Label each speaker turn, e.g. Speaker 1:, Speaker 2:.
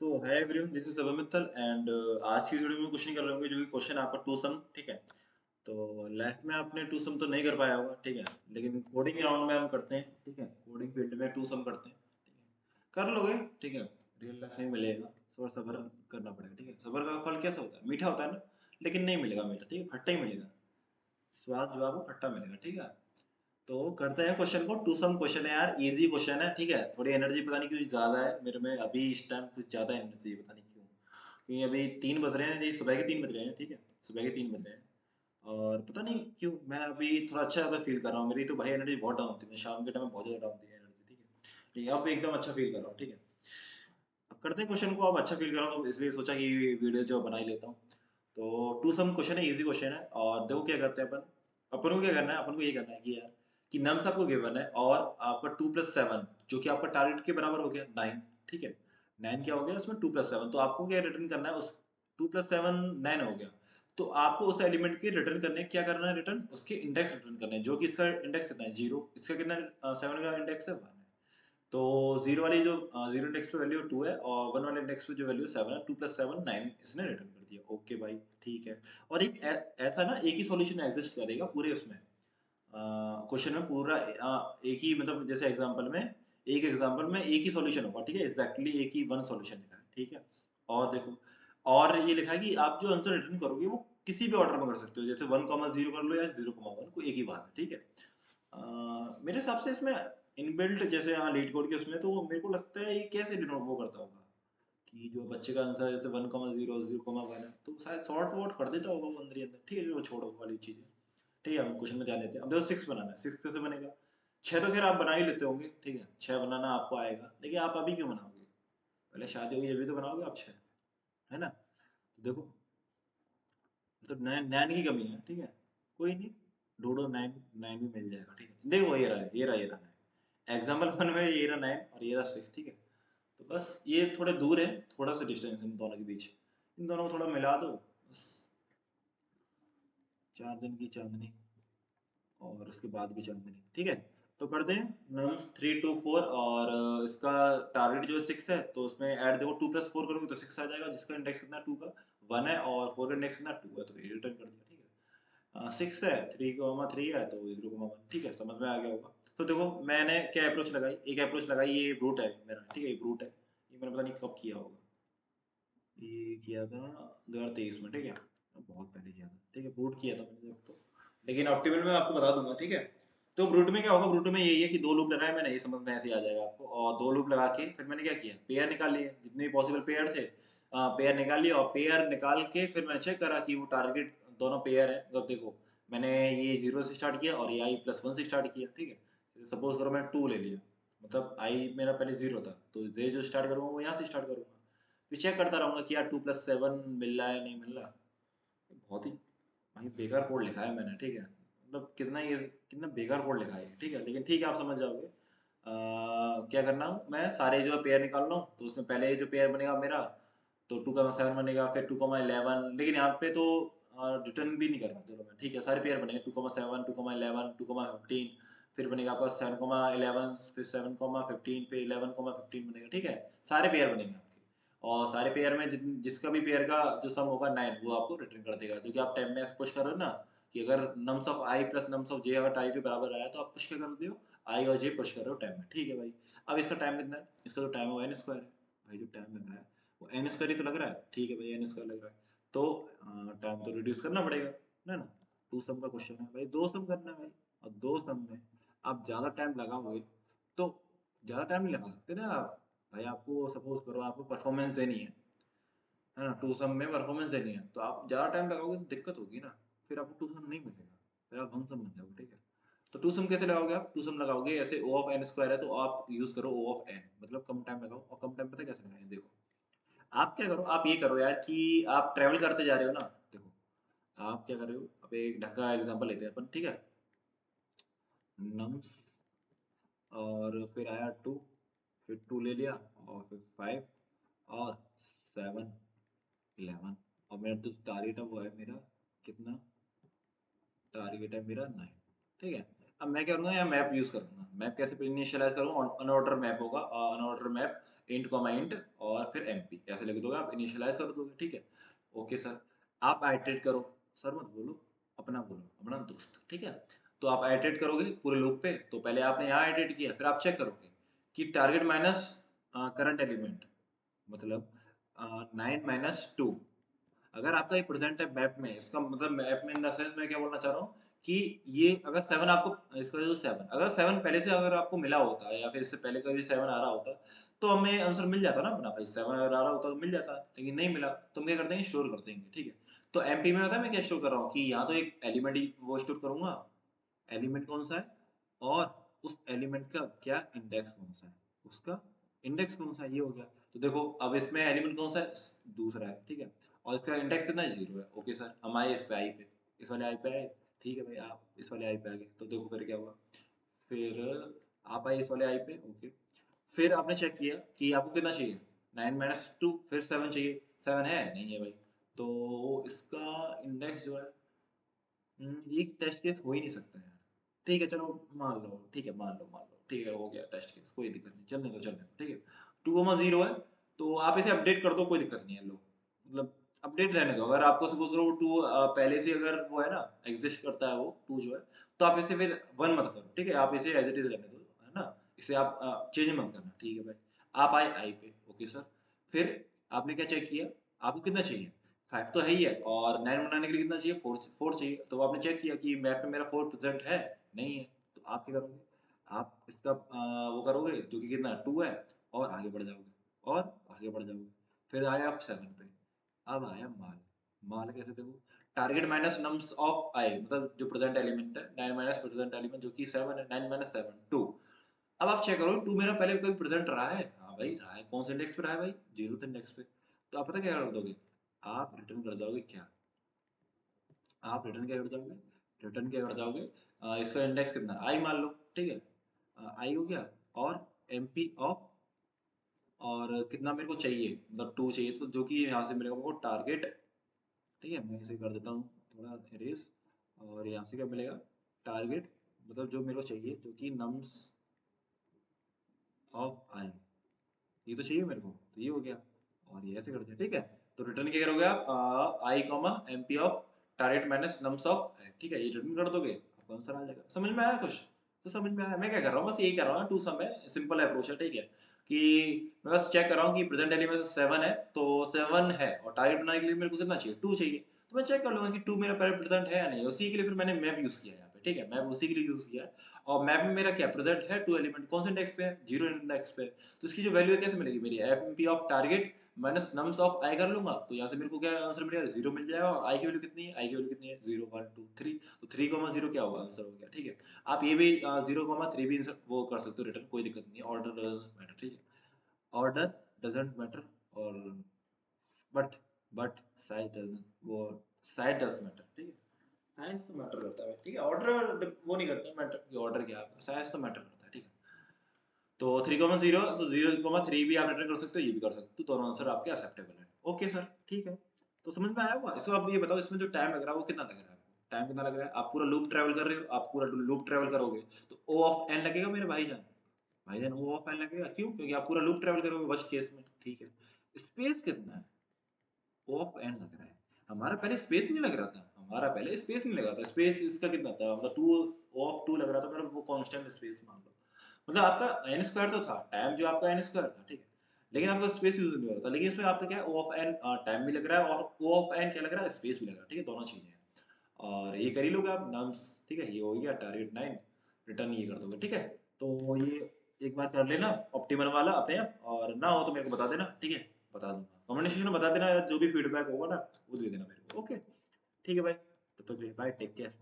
Speaker 1: So hi everyone, this is Abhay Mittal and आज की video में क्वेश्चन कर रहे होंगे जो कि क्वेश्चन आपका टू सम। ठीक है, तो लाइफ में आपने टू सम तो नहीं कर पाया होगा, ठीक है, लेकिन कोडिंग राउंड में हम करते हैं। ठीक है, कोडिंग फील्ड में टू सम करते हैं। ठीक है, कर लोगे। ठीक है, रियल लाइफ में मिलेगा, थोड़ा सब्र करना पड़ेगा। ठीक है, सब्र का फल कैसा होता है? मीठा होता है ना, लेकिन नहीं मिलेगा मीठा। ठीक है, खट्टा ही मिलेगा, स्वाद जो आपको खट्टा मिलेगा। ठीक है, तो करते हैं क्वेश्चन को। टू सम क्वेश्चन है यार, इजी क्वेश्चन है। ठीक है, थोड़ी एनर्जी पता नहीं क्यों ज्यादा है मेरे में अभी इस टाइम, कुछ ज्यादा एनर्जी है, पता नहीं क्यों। क्योंकि अभी 3 बज रहे हैं, ये सुबह के 3 बज रहे हैं। ठीक है, सुबह के 3 बज रहे हैं और पता नहीं क्यों मैं अभी थोड़ा अच्छा ज़्यादा फील कर रहा हूँ। मेरी तो भाई एनर्जी बहुत डाउन थी, मैं शाम के टाइम में बहुत ज़्यादा डाउन थी एनर्जी। ठीक है, लेकिन अब एकदम अच्छा फील कर रहा हूँ। ठीक है, अब करते हैं क्वेश्चन को। अब अच्छा फील कर रहा हूँ तो इसलिए सोचा कि वीडियो जो बना ही लेता हूँ। तो टू सम क्वेश्चन है, इजी क्वेश्चन है। और देखो क्या करते हैं अपन। अपन को क्या करना है, अपन को ये करना है कि यार कि नम्स आपको गिवन है और आपका 2 + 7 जो कि आपका टारगेट के बराबर हो गया 9। ठीक है, 9 क्या हो गया उसमें 2 + 7, तो आपको क्या रिटर्न करना है उस 2 + 7 9 हो गया। तो आपको उस एलिमेंट के रिटर्न करने क्या करना है, रिटर्न उसके इंडेक्स रिटर्न करने हैं, जो कि इसका इंडेक्स कितना है 0, इसका कितना 7 का इंडेक्स है 1 है। तो जीरो वाली जो जीरो इंडेक्स पे वैल्यू 2 है और 1 वाले इंडेक्स पे जो वैल्यू 7 है, 2 + 7 9 इसने रिटर्न कर दिया। ओके भाई, ठीक है। और एक ऐसा ना एक ही सॉल्यूशन एग्जिस्ट करेगा पूरे उसमें क्वेश्चन में पूरा एक ही, मतलब जैसे एग्जांपल में, एक एग्जांपल में एक ही सॉल्यूशन होगा। ठीक है, एग्जैक्टली एक ही वन सॉल्यूशन लिखा है। ठीक है, और देखो, और ये लिखा है कि आप जो आंसर रिटर्न करोगे वो किसी भी ऑर्डर में कर सकते हो, जैसे 1, 0 कर लो या 0, 1, कोई एक ही बात है। ठीक है, मेरे हिसाब से इसमें इनबिल्ट जैसे यहाँ लीड कोड के उसमें, तो वो मेरे को लगता है ये कैसे डिनोट वो करता होगा कि जो बच्चे का आंसर जैसे 1, 0, 0, 1 है तो शायद शॉर्ट वॉट कर देता होगा वो अंदर ही अंदर। ठीक है, जो छोड़ो वो वाली चीजें। ठीक है, हम क्वेश्चन में ध्यान देते हैं। अब देखो 6 बनाना है, 6 कैसे बनेगा? 6 तो खैर आप बना ही लेते होंगे। ठीक है, 6 बनाना आपको आएगा, लेकिन आप अभी क्यों बनाओगे? पहले शादी होगी अभी तो बनाओगे आप 6, है ना? तो देखो, तो नैन की कमी है। ठीक है, कोई नहीं, ढूंढो नाइन, नाइन भी मिल जाएगा। ठीक है, देखो ये रहा है, ये रहा, ये रहा नाइन। एग्जाम्पल 1 में ये रहा 9 और ये रहा 6। ठीक है, तो बस ये थोड़े दूर है, थोड़ा सा डिस्टेंस है इन दोनों के बीच। इन दोनों को थोड़ा मिला दो बस। 4 दिन की चांदनी और उसके बाद भी चांदनी। ठीक है, तो कर दें नम्स 3, 2, 4 और इसका टारगेट जो है 6 है, तो उसमें ऐड देखो 2 + 4 करोगे तो 6 आ जाएगा, जिसका इंडेक्स कितना 2 का 1 है और 4 का इंडेक्स कितना 2 है, तो ये रिटर्न कर दिया। ठीक है, 6 है, 3, 3 है तो 0, 1। ठीक है, समझ में आ गया होगा। तो देखो मैंने क्या अप्रोच लगाई, एक अप्रोच लगाई, ये ब्रूट है मेरा। ठीक है, ये ब्रूट है, ये मैंने पता नहीं कब किया होगा, ये किया था 2023 में। ठीक है, बहुत पहले किया था। ठीक है, ब्रूट किया था मैंने जब तो, लेकिन ऑप्टिमल में आपको बता दूंगा। ठीक है, तो ब्रूट में क्या होगा, ब्रूट में यही है कि 2 लूप लगाए मैंने, ये समझ में ऐसे ही आ जाएगा आपको। और 2 लूप लगा के फिर मैंने क्या किया, पेयर निकाल लिए, जितने भी पॉसिबल पेयर थे पेयर निकाल लिए। और पेयर निकाल के फिर मैंने चेक करा कि वो टारगेट दोनों पेयर है। मतलब देखो, मैंने ये 0 से स्टार्ट किया और ये i + 1 से स्टार्ट किया। ठीक है, सपोज करो मैंने 2 ले लिया, मतलब आई मेरा पहले 0 था, तो ये जो स्टार्ट करूंगा वो यहाँ से स्टार्ट करूंगा। फिर चेक करता रहूंगा कि यार 2 + 7 मिल रहा है नहीं मिल रहा। बहुत ही भाई बेकार कोड लिखा है मैंने। ठीक है, मतलब कितना ये, कितना बेकार कोड लिखा है। ठीक है, लेकिन ठीक है, आप समझ जाओगे। क्या करना हूँ मैं, सारे जो पेयर निकाल रहा हूँ, तो उसमें पहले जो पेयर बनेगा मेरा, तो 2, 7 बनेगा, फिर 2, 11, लेकिन यहाँ पे तो रिटर्न भी नहीं कर रहा। चलो मैं, ठीक है, सारे पेयर बनेंगे 2, 7, 2, 11, 2, 15, फिर बनेगा आपका 7, 11, फिर 7, 15, फिर 11, 15 बनेगा। ठीक है, सारे पेयर बनेंगे आपके। और सारे पेयर में जिसका भी पेयर का जो सम होगा 9, वो आपको रिटर्न कर देगा। जो कि आप टाइम में पुश कर रहे हो ना, कि अगर nums of I plus nums of J अगर टाइप के बराबर आया तो आप पुश क्या कर दो, आई और जे पुश कर रहे हो टाइम में। ठीक है भाई, अब इसका टाइम कितना है, इसका जो टाइम है वो एन स्क्वायर है। भाई जो टाइम लग रहा है वो एन स्क्वायर ही तो लग रहा है। ठीक है भाई, एन स्क्वायर लग रहा है, तो टाइम तो रिड्यूस करना पड़ेगा, है ना? टू सम का क्वेश्चन है भाई, दो सम करना है भाई। और दो सम में आप ज़्यादा टाइम लगाओगे तो, ज़्यादा टाइम नहीं लगा सकते ना आप। भाई आपको सपोज करो आपको परफॉर्मेंस देनी है ना, टू सम में परफॉर्मेंस देनी है, तो आप ज़्यादा टाइम लगाओगे तो दिक्कत होगी ना, फिर आपको टू सम नहीं मिलेगा, फिर आप वन सम बन जाओगे। ठीक है, तो टू सम कैसे लगाओगे आप? टू सम लगाओगे ऐसे, ओ ऑफ एन स्क्वायर है तो आप यूज करो ओ ऑफ एन, मतलब कम टाइम लगाओ। और कम टाइम पता है कैसे लगाएंगे, देखो आप क्या करो, आप ये करो यार कि आप ट्रैवल करते जा रहे हो ना। देखो आप क्या कर रहे हो, अब एक ढंग का एग्जांपल लेते हैं अपन। ठीक है, नम्स और फिर आया 2, फिर 2 ले लिया और फिर 5 और 7, 11, और मेरा जो टारगेट है वो है मेरा कितना, टारगेट है मेरा 9। ठीक है, अब मैं क्या करूँगा, यहाँ मैप यूज़ करूँगा। मैप कैसे इनिशियलाइज करूँगा, अनऑर्डर मैप होगा, unordered map int comma int और फिर एमपी ऐसे लिख दोगे, आप इनिशियलाइज कर दोगे, ठीक है। ओके सर, आप आइटरेट करो, सर मत बोलो, अपना बोलो, अपना दोस्त, ठीक है। तो आप आइटरेट करोगे पूरे लूप पे, तो पहले आपने यहाँ आइटरेट किया, फिर आप चेक करोगे कि टारगेट माइनस करंट एलिमेंट, मतलब 9 - 2, अगर आपका ये प्रेजेंट है मैप में, इसका मतलब मैप में इन द सेंस मैं क्या बोलना चाह रहा हूँ कि ये अगर 7 आपको, इसका जो 7 अगर 7 पहले से अगर आपको मिला होता है या फिर इससे पहले कभी 7 आ रहा होता, तो हमें आंसर मिल जाता ना अपना, भाई 7 अगर आ रहा होता तो मिल जाता, लेकिन नहीं मिला तो हम क्या करते हैं, स्टोर कर देंगे, ठीक है। तो एमपी में होता है मैं क्या स्टोर कर रहा हूँ कि यहाँ तो एक एलिमेंट ही वो स्टोर करूंगा, एलिमेंट कौन सा है और उस एलिमेंट का क्या इंडेक्स कौन सा है, उसका इंडेक्स कौन सा है, ये हो गया। तो देखो अब इसमें एलिमेंट कौन सा है, दूसरा है, ठीक है, और इसका इंडेक्स कितना है, 0 है। ओके सर, हम आए इस पे आई पे, इस वाले आई पे आए, ठीक है भाई, आप इस वाले आई पे आ गए, तो देखो फिर क्या हुआ, फिर आप आए इस वाले आई पे, ओके। फिर आपने चेक किया कि आपको कितना चाहिए, 9 - 2, फिर 7 चाहिए, 7 है नहीं है भाई, तो इसका इंडेक्स जो है, ये टेस्ट केस हो ही नहीं सकता यार, ठीक है चलो मान लो, ठीक है मान लो, ठीक है हो गया टेस्ट केस, कोई दिक्कत नहीं, चलने दो, ठीक है। 2,0 है, तो आप इसे अपडेट कर दो, कोई दिक्कत नहीं है, लो मतलब अपडेट रहने दो। अगर आपको सपोज करो 2 पहले से अगर वो है ना, एग्जिस्ट करता है वो 2 जो है, तो आप इसे फिर 1 मत करो, ठीक है, आप इसे एज इट इज रहने दो, है ना, इसे आप चेंज मत करना, ठीक है भाई। आप आए आई पे, ओके सर, फिर आपने क्या चेक किया, आपको कितना चाहिए, 5 तो है ही है, और 9 बनाने के लिए कितना चाहिए, 4 चाहिए, तो आपने चेक किया कि मैप में मेरा 4 प्रेजेंट है नहीं है, तो आप क्या करोगे, आप इसका वो करोगे जो कि कितना 2 है, और आगे बढ़ जाओगे, और आगे बढ़ जाओगे, फिर आए आप 7 पे, अब आया माल, माल कैसे देखो, टारगेट माइनस नम्स ऑफ आई, मतलब जो प्रेजेंट एलिमेंट है, 9 माइनस प्रेजेंट एलिमेंट जो कि 7 है, 9 - 7 2। अब आप चेक करो 2 मेरा पहले कोई प्रेजेंट रहा है, हाँ भाई रहा है, कौन से इंडेक्स पे रहा है भाई, 0th इंडेक्स पे, तो आप पता क्या कर दोगे, आप रिटर्न कर दोगे क्या, आप रिटर्न क्या कर जाओगे, रिटर्न क्या कर जाओगे, इसका इंडेक्स कितना आई मान लो, ठीक है, आई हो गया, और एमपी ऑफ, और कितना मेरे को चाहिए, मतलब 2 चाहिए, तो जो कि यहाँ से मिलेगा मेरे को टारगेट, ठीक है, मैं इसे कर देता हूँ थोड़ा एरेस, और यहाँ से क्या मिलेगा, टारगेट, मतलब जो मेरे को चाहिए जो कि नम्स ऑफ आई, ये तो चाहिए मेरे को, तो ये हो गया, और ये ऐसे कर दिया, ठीक है। तो रिटर्न क्या करोगे आप, I comma MP of target minus nums of, ठीक है, ये रिटर्न कर दोगे, आपका आंसर आ जाएगा। समझ में आया कुछ, तो समझ में आया, मैं क्या कर रहा हूँ, बस यही कर रहा हूँ, टू सम है, सिंपल अप्रोच है, ठीक है, कि मैं बस चेक कर रहा हूँ कि प्रेजेंट एलिमेंट 7 है, तो 7 है, और टारगेट बनाने के लिए मेरे को कितना चाहिए, 2 चाहिए, तो मैं चेक कर लूंगा कि 2 मेरा पहले प्रेजेंट है या नहीं, उसी के लिए फिर मैंने मैप यूज किया यहाँ पे, ठीक है, मैप उसी के लिए यूज किया, और मैप में मेरा क्या प्रेजेंट है, 2 एलिमेंट कौन से इंडेक्स पे है, 0 इंडेक्स पे, तो इसकी जो वैल्यू है कैसे मिलेगी, मेरी MP of target minus nums of I कर लूंगा, तो यहाँ से मेरे को क्या आंसर मिलेगा, 0 मिल जाएगा, और आई की वैल्यू कितनी है, आई की वैल्यू कितनी है, 0 1 2 3, तो 3,0 क्या होगा, आंसर हो गया, ठीक है। आप ये भी 0,3 भी वो कर सकते हो रिटर्न, कोई दिक्कत नहीं है, ऑर्डर डजंट मैटर, ठीक है, ऑर्डर डजंट मैटर, और बट बट साइज डजंट, वो साइज डज मैटर, ठीक है, साइज तो मैटर करता है, ठीक है, ऑर्डर वो नहीं करता मैटर कि ऑर्डर क्या है, साइज तो मैटर करता है, ठीक है। तो 3,0, तो 0,3 भी आप रिटर्न कर सकते हो, ये भी कर सकते हो, दोनों आंसर आपके एक्सेप्टेबल है, ओके सर, ठीक है। तो समझ में आया होगा, इसको आप ये बताओ इसमें जो टाइम लग रहा है वो कितना लग रहा है आपको, टाइम कितना लग रहा है, आप पूरा लूप ट्रैवल कर रहे हो, आप पूरा लूप ट्रैवल करोगे तो O ऑफ n लगेगा मेरे भाईजान, भाईजान O ऑफ n लगेगा, क्यों, क्योंकि आप पूरा लूप ट्रैवल करोगे वर्स्ट केस में, ठीक है। स्पेस कितना है, O ऑफ n लग रहा है, हमारा पहले स्पेस नहीं लग रहा था, हमारा पहले स्पेस नहीं लगा था, स्पेस इसका कितना था, मतलब 2 O ऑफ 2 लग रहा था, मतलब वो कांस्टेंट स्पेस मान लो, मतलब आपका एन स्क्वायर तो था, टाइम जो आपका एन स्क्वायर था, ठीक है, लेकिन आपका स्पेस यूज नहीं हो रहा था, लेकिन इसमें आपका क्या है, ओ ऑफ एन टाइम भी लग रहा है, और ओ ऑफ एन क्या लग रहा है, स्पेस भी लग रहा है, ठीक है, दोनों चीजें हैं, और ये कर ही लोगे आप नम्स, ठीक है, ये हो गया टारगेट 9, रिटर्न ये कर दोगे, ठीक है। तो ये एक बार कर लेना ऑप्टिमल वाला अपने आप, और ना हो तो मेरे को बता देना, ठीक है, बता दूंगा कमेंट सेक्शन में, बता देना जो भी फीडबैक होगा ना वो दे देना मेरे को, ओके, ठीक है भाई, तब तक बाय, टेक केयर।